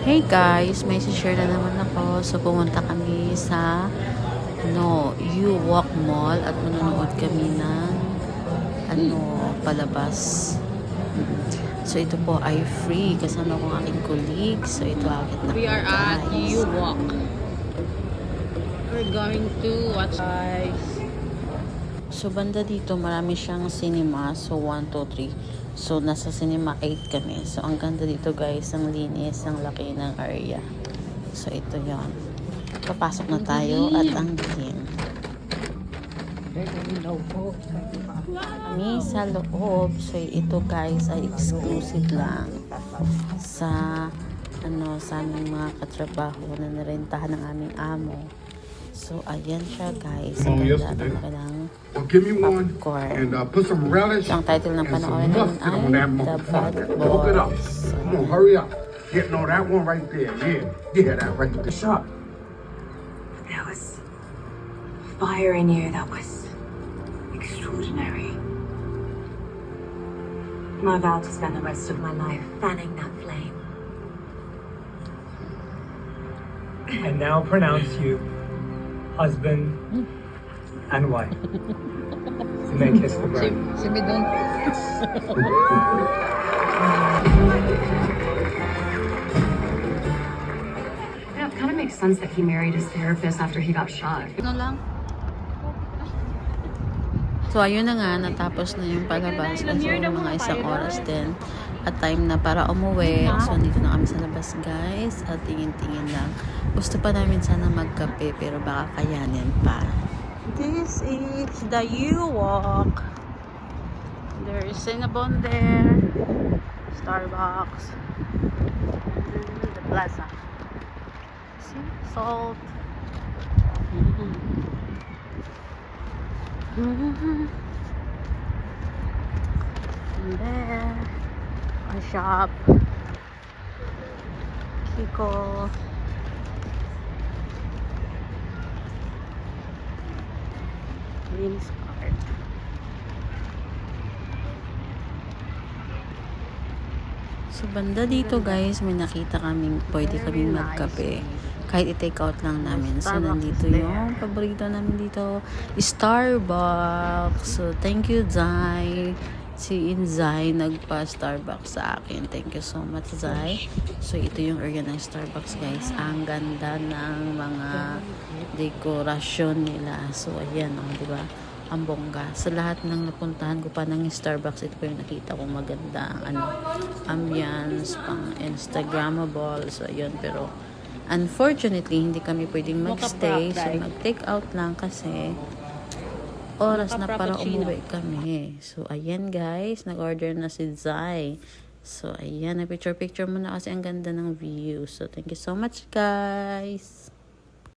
Hey guys, may share na naman ako. So pumunta kami sa U-Walk Mall at manonood kami ng palabas. So ito po ay free kasama ko ang aking colleague. So ito agad na We are at guys. U-Walk. We're going to watch guys. So banda dito marami siyang cinema. So 1, 2, 3. So nasa cinema 8 kami. So ang ganda dito guys, ang linis, ang laki ng area. So ito 'yon. Papasok na tayo at ang dilim. Kami sa loob. So ito guys ay exclusive lang sa sa aming mga katrabaho na narentahan ng aming amo. So ayan siya guys. Ang ganda ng Give me one popcorn. and put some relish So, ang title ng and some panoorin namin mustard on that ay The motherfucker. Bad Hook it up. Boys. Come on, hurry up. Yeah, no, that one right there. Yeah, that right there. Shut. There was fire in you that was extraordinary. I vowed to spend the rest of my life fanning that flame. And now pronounce you husband and wife. And then kiss the bride. Si Bidon. Yeah, it kind of makes sense that he married his therapist after he got shot. Ano lang? So ayun na nga, natapos na yung palabas. So mga isang oras din at time na para umuwi. So dito na kami sa labas guys at tingin-tingin lang. Gusto pa namin sana magkape pero baka kayanin pa. This is the U-Walk. There is Cinnabon there, Starbucks, and the plaza. See, salt. And there, a shop, Kiko. Dreams card. So banda dito guys, may nakita kaming pwede kaming magkape. Kahit i-take out lang namin. So nandito yung paborito namin dito, Starbucks. So thank you Zai. Si Inzai nagpa-Starbucks sa akin. Thank you so much Zai. So ito yung area ng Starbucks guys. Ang ganda ng mga dekorasyon nila. So ayan di ba? Ang bongga. Sa lahat ng napuntahan ko pa ng Starbucks, ito po yung nakita kong maganda ambience, pang Instagrammable. So ayun, pero unfortunately, hindi kami pwedeng magstay. So mag-take out lang kasi oras na para umuwi kami. So ayan guys, nag-order na si Zai. So ayan, na picture muna kasi ang ganda ng view. So thank you so much guys.